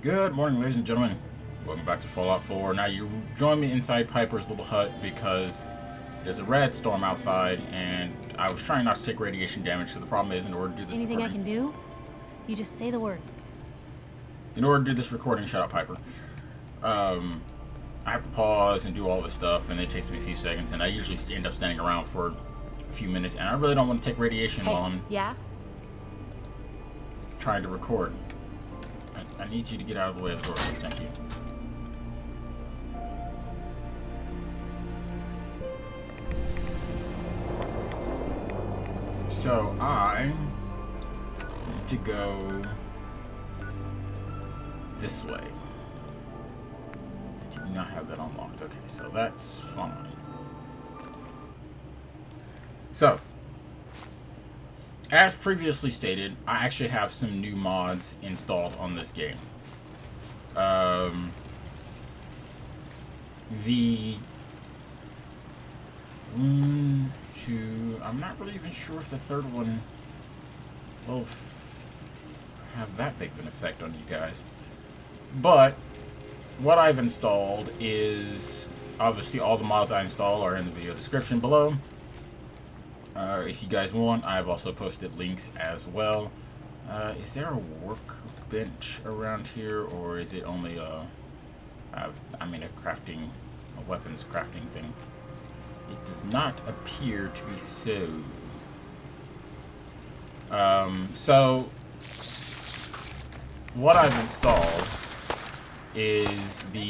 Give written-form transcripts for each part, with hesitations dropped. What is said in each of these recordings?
Good morning, ladies and gentlemen. Welcome back to Fallout 4. Now, you join me inside Piper's little hut because there's a red storm outside, and I was trying not to take radiation damage, so the problem is, in order to do this Anything I recording... can do? You just say the word. In order to do this recording, shut up, Piper. I have to pause and do all this stuff, and it takes me a few seconds, and I usually end up standing around for a few minutes, and I really don't want to take radiation while I'm Yeah? trying to record. I need you to get out of the way of the door, please. Thank you. So I need to go this way. I do not have that unlocked. Okay, so that's fine. So, as previously stated, I actually have some new mods installed on this game. The one, two, I'm not really even sure if the third one will have that big of an effect on you guys. But what I've installed is, obviously all the mods I install are in the video description below. If you guys want, I've also posted links as well. Is there a workbench around here, or is it only a weapons crafting thing? It does not appear to be so. So what I've installed is the...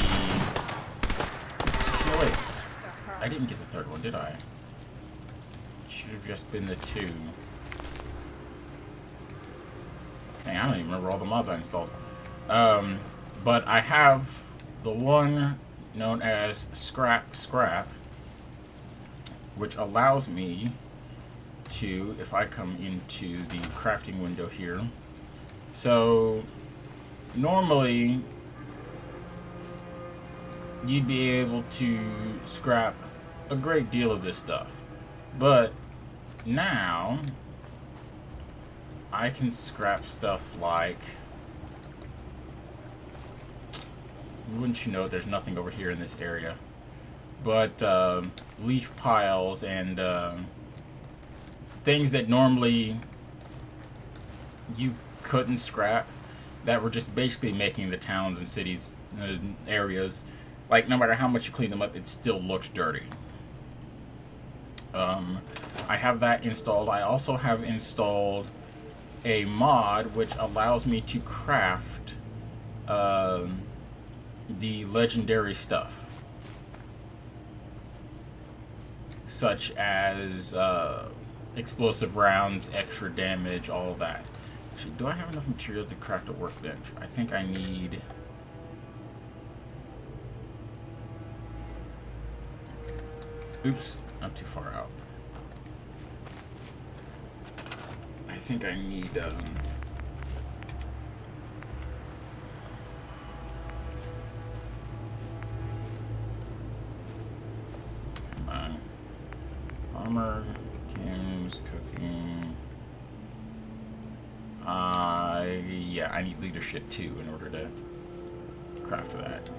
No, wait. I didn't get the third one, did I? Should have just been the two. Dang, I don't even remember all the mods I installed. But I have the one known as Scrap, which allows me to, if I come into the crafting window here. So, normally, you'd be able to scrap a great deal of this stuff. But now, I can scrap stuff like... Wouldn't you know it, there's nothing over here in this area. But leaf piles and things that normally you couldn't scrap, that were just basically making the towns and cities areas, like, no matter how much you clean them up, it still looks dirty. I have that installed. I also have installed a mod which allows me to craft the legendary stuff, such as explosive rounds, extra damage, all of that. Actually, do I have enough material to craft a workbench? I think I need... Oops, I'm too far out. I think I need... Come on. Armor, games, cooking... yeah, I need leadership too in order to craft that.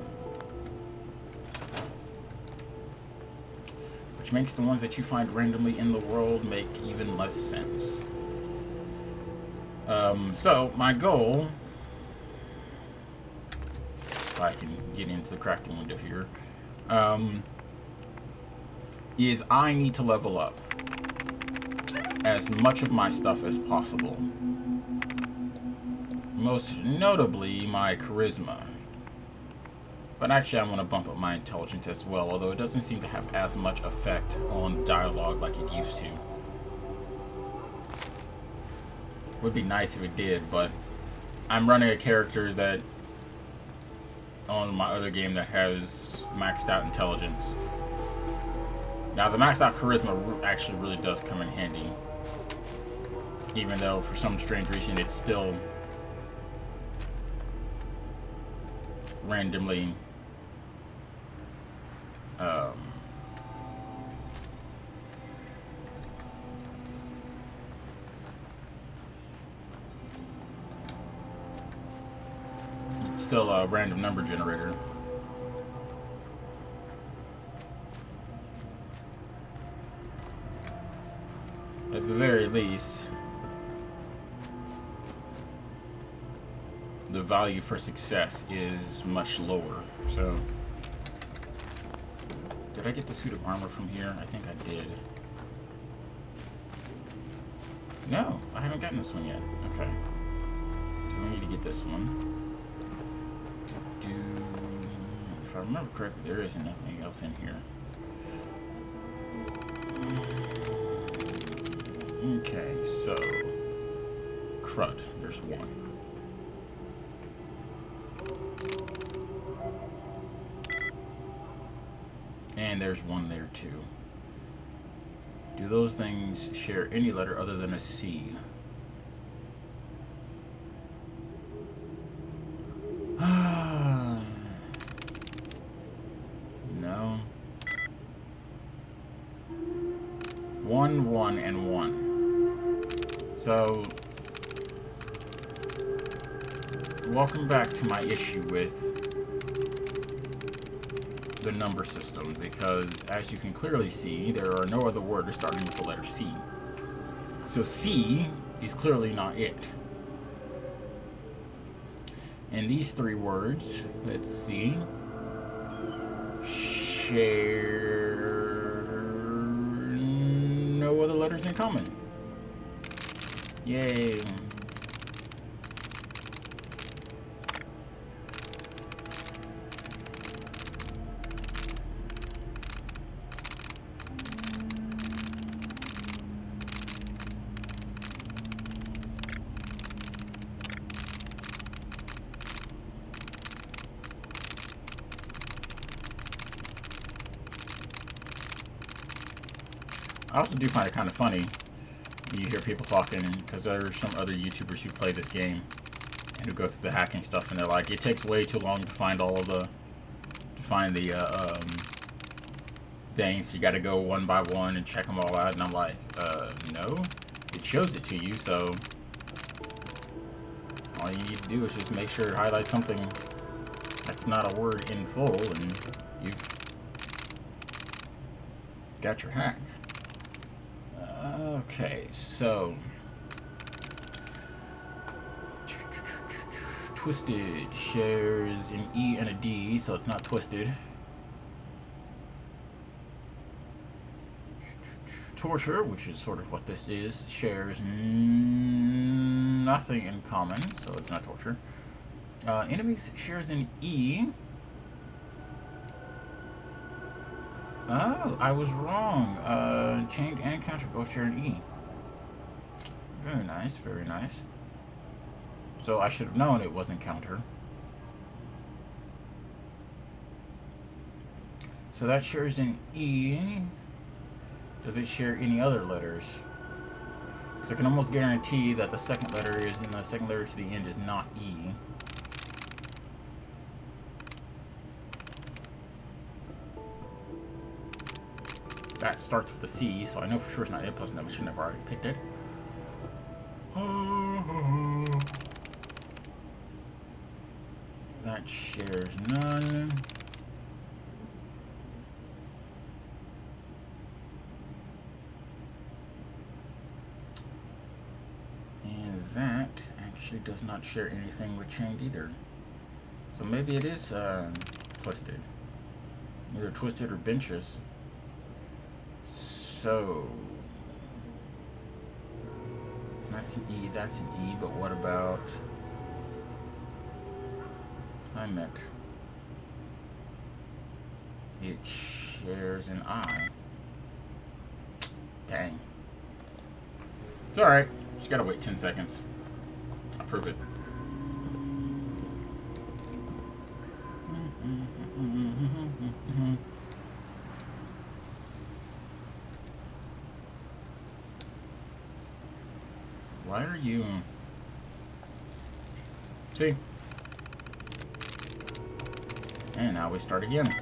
Which makes the ones that you find randomly in the world make even less sense. So, my goal, if I can get into the crafting window here, is I need to level up as much of my stuff as possible. Most notably, my charisma. But actually, I'm going to bump up my intelligence as well, although it doesn't seem to have as much effect on dialogue like it used to. Would be nice if it did, but I'm running a character that, on my other game, that has maxed out intelligence. Now, the maxed out charisma actually really does come in handy, even though for some strange reason it's still randomly still a random number generator. At the very least, the value for success is much lower. So, did I get the suit of armor from here? I think I did. No, I haven't gotten this one yet. Okay. So we need to get this one. If I remember correctly, there isn't anything else in here. Okay, so crud, there's one. And there's one there too. Do those things share any letter other than a C? No. 1, 1, and 1. So, welcome back to my issue with the number system, because as you can clearly see, there are no other words starting with the letter C. So C is clearly not it. And these three words, let's see, share no other letters in common. Yay. I also do find it kind of funny when you hear people talking, because there's some other YouTubers who play this game and who go through the hacking stuff, and they're like, it takes way too long to find all of the, things. You got to go one by one and check them all out, and I'm like, no, it shows it to you, so all you need to do is just make sure it highlights something that's not a word in full, and you've got your hack. Okay, so twisted shares an E and a D, so it's not twisted. Torture, which is sort of what this is, shares nothing in common, so it's not torture. Enemies shares an E. Oh, I was wrong. Chained and counter both share an E. Very nice, very nice. So I should have known it wasn't counter. So that shares an E. Does it share any other letters? Because I can almost guarantee that the second letter is in the second letter to the end is not E. That starts with a C, so I know for sure it's not it, plus I should have already picked it. That shares none. And that actually does not share anything with chained either. So maybe it is twisted. Either twisted or benches. So that's an E, that's an E, but what about climate? It shares an I. Dang. It's alright. Just gotta wait 10 seconds. I'll prove it. Why are you... See? And now we start again.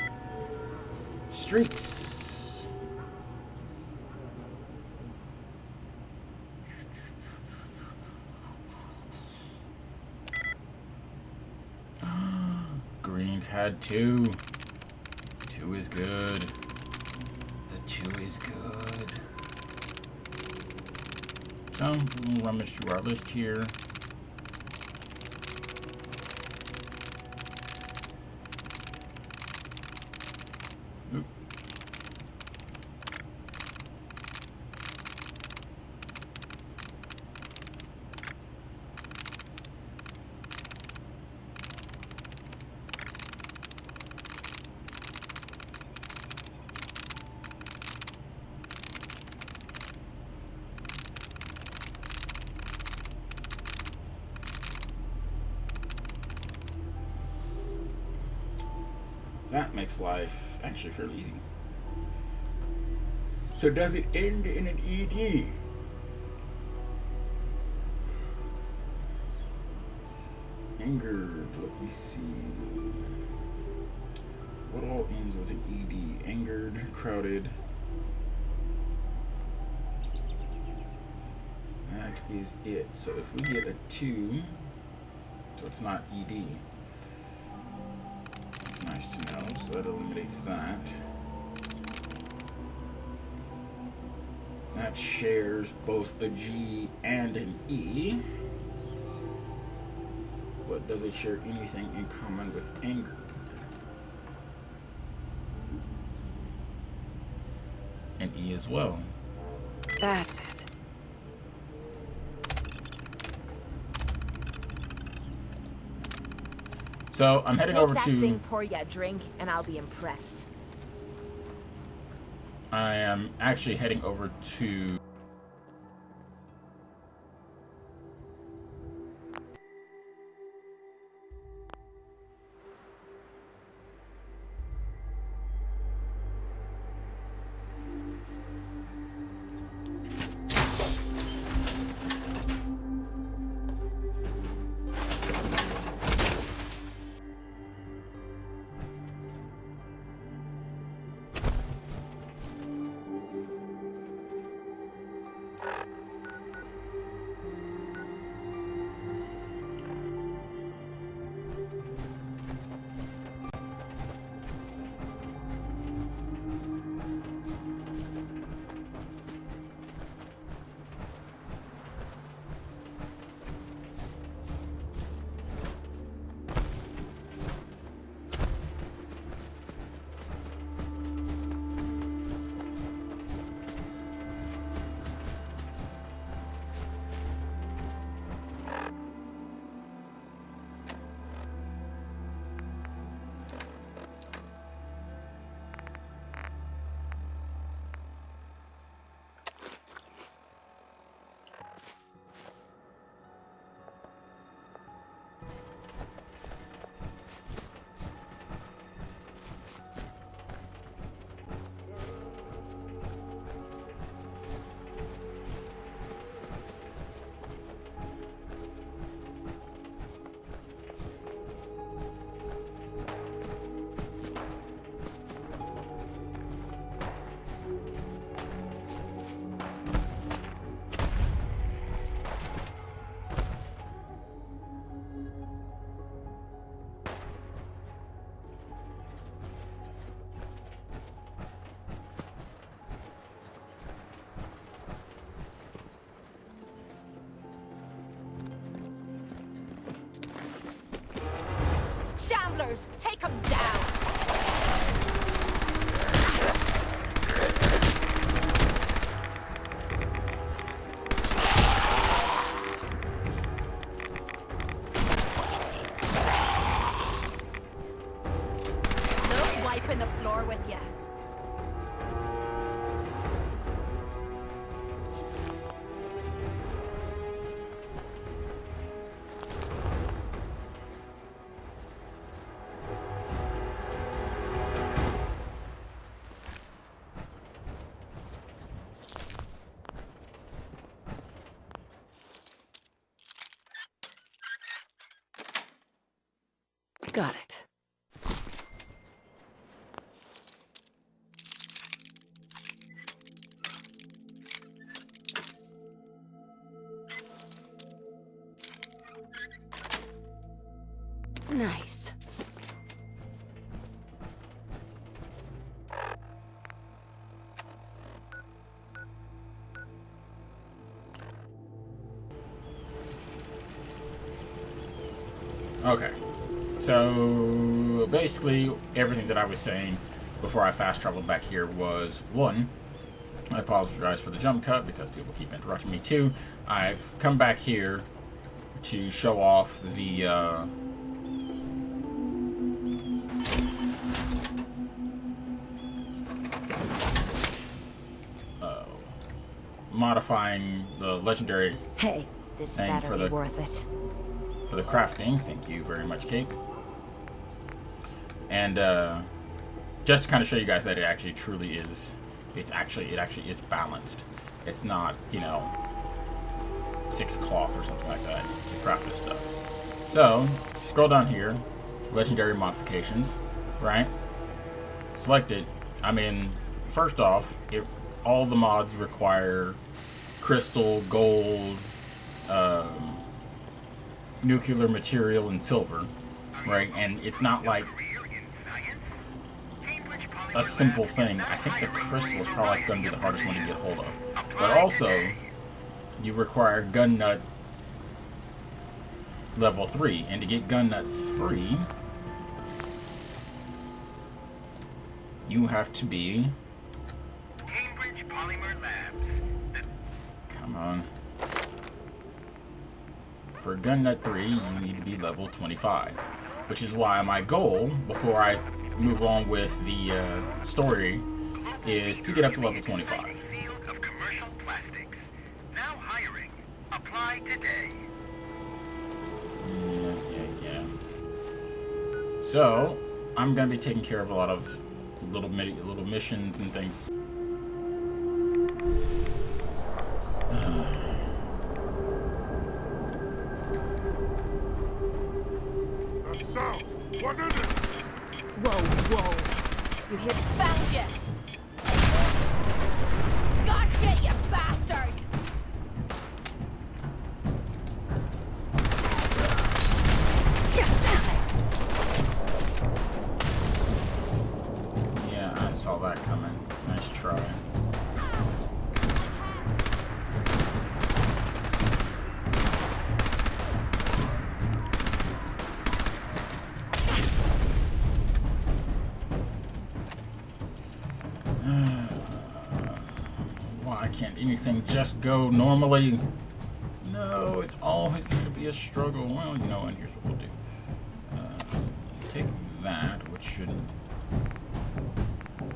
Streets. green had 2. 2 is good. The 2 is good. So, we'll rummage through our list here. Oop. That makes life actually fairly easy. So does it end in an ED? Angered, let me see. What all ends with an ED? Angered, crowded. That is it. So if we get a 2, so it's not ED. It's nice to know, so that eliminates that. That shares both a G and an E. But does it share anything in common with anger? And E as well. That's it. So I'm heading over Make to. that thing pour you a drink, and I'll be impressed. I am actually heading over to. Shamblers, take them down! No wiping the floor with you. Got it. Nice. Okay. So, basically, everything that I was saying before I fast traveled back here was, one, I apologize for the jump cut because people keep interrupting me. Two, I've come back here to show off the, modifying the legendary Hey, this thing better be worth it. for the crafting. Thank you very much, Kate. And just to kind of show you guys that it actually truly is, it actually is balanced. It's not, you know, 6 cloth or something like that to craft this stuff. So scroll down here, legendary modifications, right? Select it. I mean, first off, all the mods require crystal, gold, nuclear material, and silver, right? And it's not like a simple thing. I think the crystal is probably going to be the hardest one to get hold of. But also, you require gun nut level 3. And to get gun nut 3, you have to be... Come on. For gun nut 3, you need to be level 25. Which is why my goal, before I move on with the story, is to get up to level 25. Yeah. So, I'm gonna be taking care of a lot of little missions and things. What is it? Whoa. You hear? Found you. Gotcha, you bastard. Yeah, I saw that coming. Nice try. Why can't anything just go normally? No, it's always going to be a struggle. Well, you know, and here's what we'll do. Take that, which should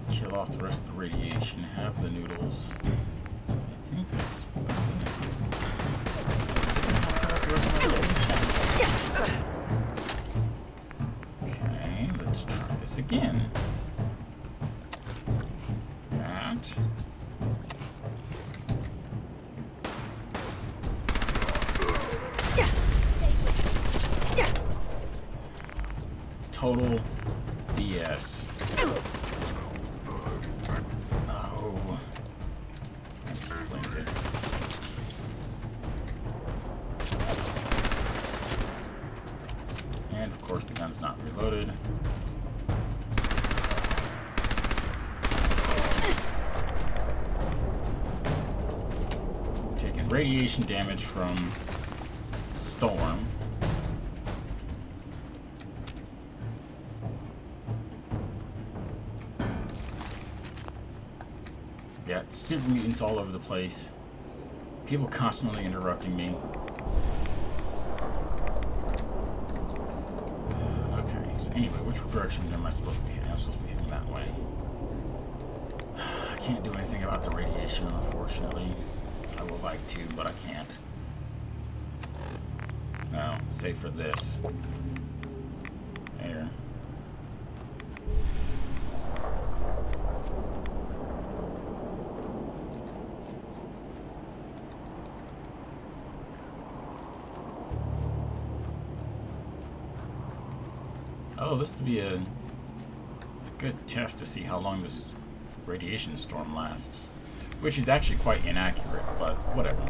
kill off the rest of the radiation. Have the noodles. I think that's okay, let's try this again. That. Total BS. Oh. That explains it. And of course the gun's not reloaded. Taking radiation damage from Storm. Yeah, super mutants all over the place. People constantly interrupting me. Okay, so anyway, which direction am I supposed to be heading? I'm supposed to be heading that way. I can't do anything about the radiation, unfortunately. I would like to, but I can't. No, save for this. There. Oh, this would be a good test to see how long this radiation storm lasts. Which is actually quite inaccurate, but whatever.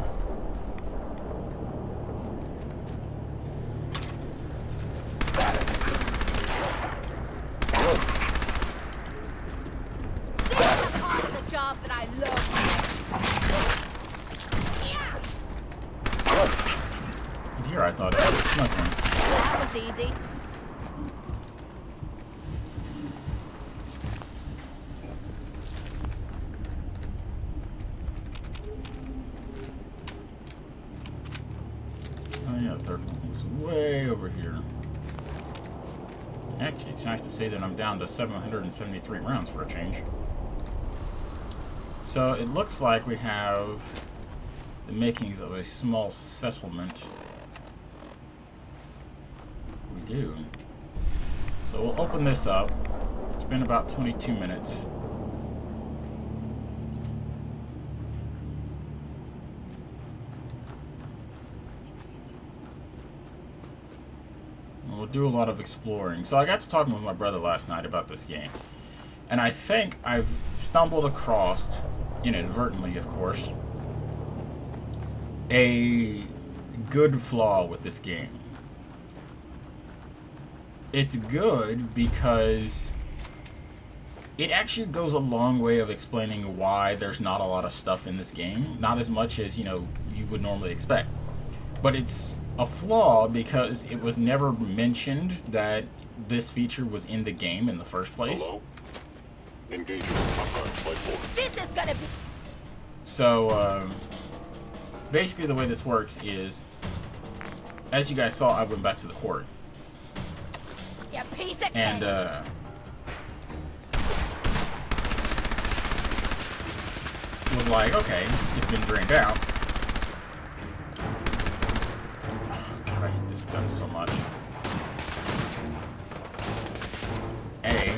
This is part of the job that I love. And here I thought it was nothing. That was easy. Actually, it's nice to say that I'm down to 773 rounds for a change. So it looks like we have the makings of a small settlement. We do. So we'll open this up. It's been about 22 minutes. And we'll do a lot of exploring. So I got to talking with my brother last night about this game. And I think I've stumbled across, inadvertently of course, a good flaw with this game. It's good because it actually goes a long way of explaining why there's not a lot of stuff in this game. Not as much as, you would normally expect. But it's a flaw because it was never mentioned that this feature was in the game in the first place. Hello? Engaging flight forward. This is gonna be. So, basically the way this works is, as you guys saw, I went back to the horde. You piece of And, cake. was like, okay, it's been drained out. Oh, God, I hate this gun so much. A.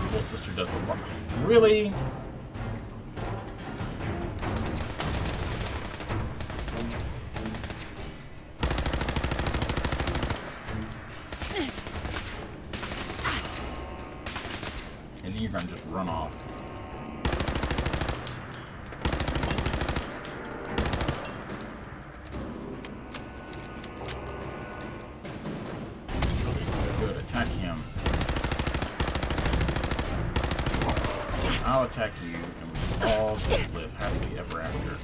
Little sister does look like. Really? And you're gonna just run off. Good, attack him. I'll attack you, and we can all just live happily ever after.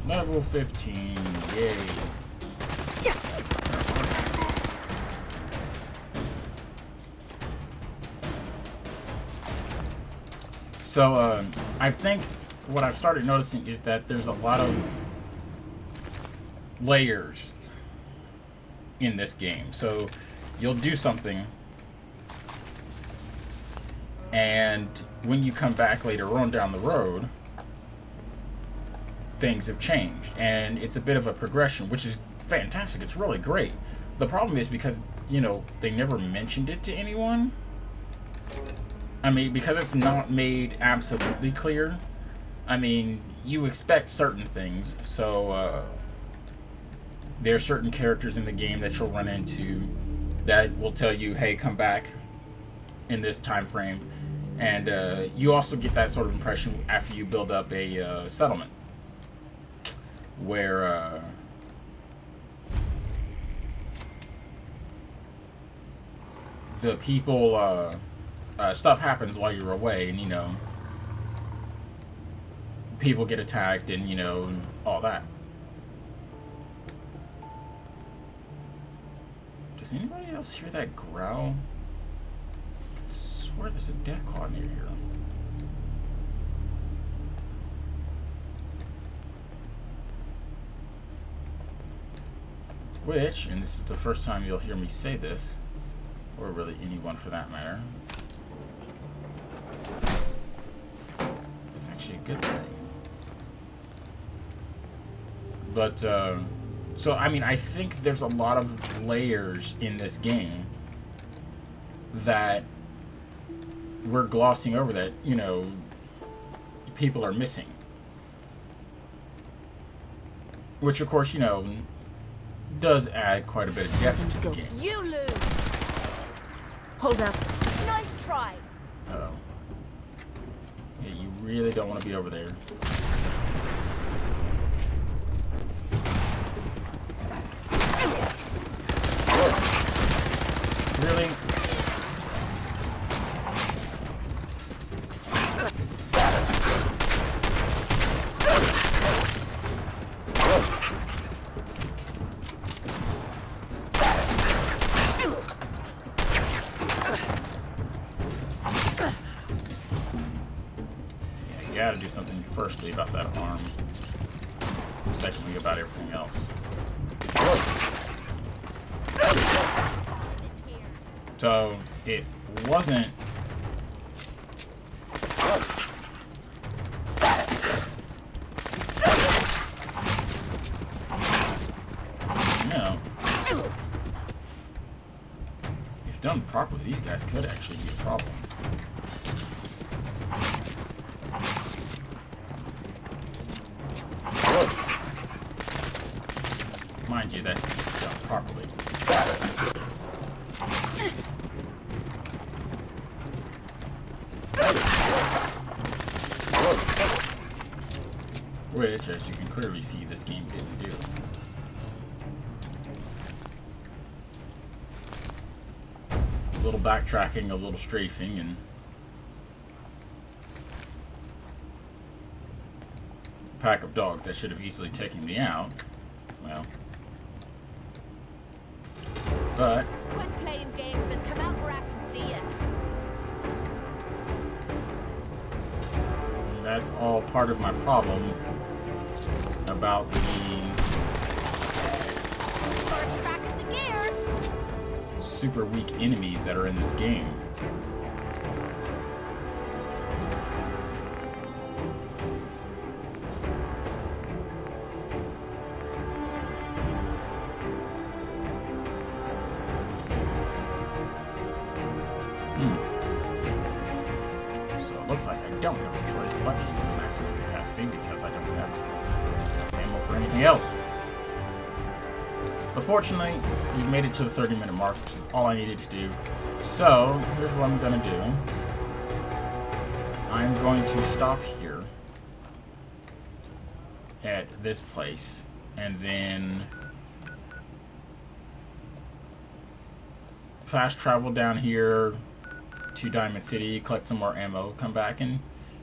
Level 15, yay. So, I think what I've started noticing is that there's a lot of layers in this game. So, you'll do something, and when you come back later on down the road, things have changed, and it's a bit of a progression, which is fantastic. It's really great. The problem is because, they never mentioned it to anyone. I mean, because it's not made absolutely clear. I mean, you expect certain things, so there are certain characters in the game that you'll run into that will tell you, hey, come back in this time frame. And you also get that sort of impression after you build up a settlement, where the people, stuff happens while you're away, and people get attacked, and all that. Does anybody else hear that growl? I swear there's a deathclaw near here. Which, and this is the first time you'll hear me say this, or really anyone for that matter, this is actually a good thing. But, so, I mean, I think there's a lot of layers in this game that we're glossing over that, people are missing. Which, of course, does add quite a bit of depth to the game. You lose. Hold up. Nice try. Uh-oh. Yeah, you really don't want to be over there. Really? gotta do something firstly about that arm. Secondly about everything else. So it wasn't. No. If done properly, these guys could actually be a problem. Mind you, that's done properly. Which, as you can clearly see, this game didn't do. A little backtracking, a little strafing, and a pack of dogs that should have easily taken me out. Well, but Quit playing games and come out where I can see it. that's all part of my problem about the Car's back in the gear. super weak enemies that are in this game. So it looks like I don't have a choice but to use the maximum capacity because I don't have ammo for anything else. But fortunately, we've made it to the 30-minute mark, which is all I needed to do. So, here's what I'm going to do. I'm going to stop here at this place, and then fast travel down here to Diamond City, collect some more ammo, come back, and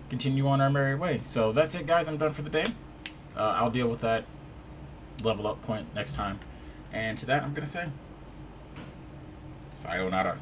continue on our merry way. So that's it, guys. I'm done for the day. I'll deal with that level up point next time. And to that, I'm going to say, sayonara.